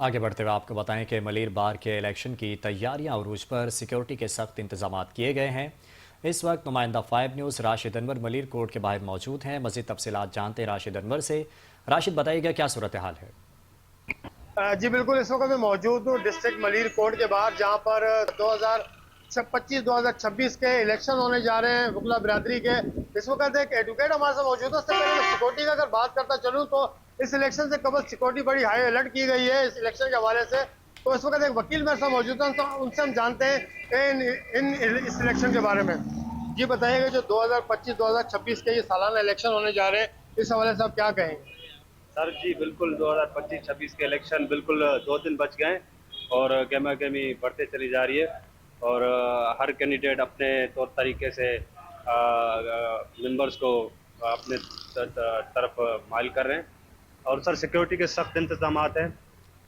आगे बढ़ते हुए आपको बताएं कि मलिर बार के इलेक्शन की तैयारियां उरूज पर सिक्योरिटी के सख्त इंतजाम किए गए हैं। इस वक्त नुमाइंदा 5 न्यूज़ राशिद अनवर मलिर कोर्ट के बाहर मौजूद हैं। मज़ीद तफसीलात जानते हैं राशिद अनवर से। राशिद, बताइएगा क्या सूरत हाल है। जी बिल्कुल, इस वक्त मैं मौजूद हूँ डिस्ट्रिक्ट मलिर कोर्ट के बाहर, जहाँ पर 2025-2026 के इलेक्शन होने जा रहे हैं वकला बिरादरी के। इस वक्त एक एडवोकेट हमारे साथ मौजूद है। उससे पहले मैं सिक्योरिटी का अगर बात करता चलूँ तो इस इलेक्शन से कबल सिक्योरिटी बड़ी हाई अलर्ट की गई है इस इलेक्शन के हवाले से। तो इस वक्त एक वकील मेरे साथ मौजूद है, तो उनसे हम जानते हैं इस इलेक्शन के बारे में। जी बताइएगा, जो 2025-2026 के ये सालाना इलेक्शन होने जा रहे हैं, इस हवाले से आप क्या कहेंगे? सर जी बिल्कुल 2025-26 के इलेक्शन बिल्कुल 2 दिन बच गए और गहमा गहमी बढ़ते चली जा रही है। और हर कैंडिडेट अपने तौर तरीके से मेंबर्स को अपने तरफ माइल कर रहे हैं। और सर सिक्योरिटी के सख्त इंतजाम हैं।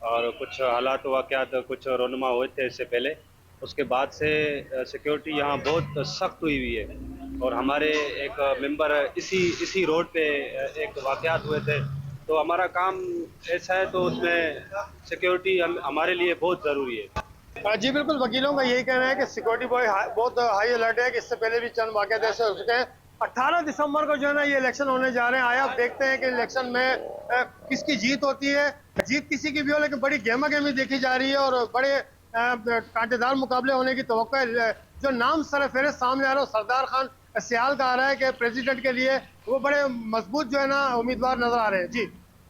और कुछ हालात वाक़यात कुछ रोनुमा हुए थे इससे पहले, उसके बाद से सिक्योरिटी यहाँ बहुत सख्त हुई है। और हमारे एक मेंबर इसी इसी रोड पे एक वाक़यात हुए थे, तो हमारा काम ऐसा है, तो उसमें सिक्योरिटी हमारे लिए बहुत ज़रूरी है। जी बिल्कुल, वकीलों का यही कहना है कि सिक्योरिटी बहुत हाई अलर्ट है कि इससे पहले भी चंद वाक़यात ऐसे हो चुके हैं। 18 दिसंबर को जो है ना ये इलेक्शन होने जा रहे हैं। आया आप देखते हैं कि इलेक्शन में किसकी जीत होती है। जीत किसी की भी हो, लेकिन बड़ी गहमा गहमी देखी जा रही है और बड़े कांटेदार मुकाबले होने की तवक्को है। जो नाम सरफहरिस्त सामने आ रहा है, सरदार खान सियाल का आ रहा है कि प्रेसिडेंट के लिए वो बड़े मजबूत जो है ना उम्मीदवार नजर आ रहे हैं। जी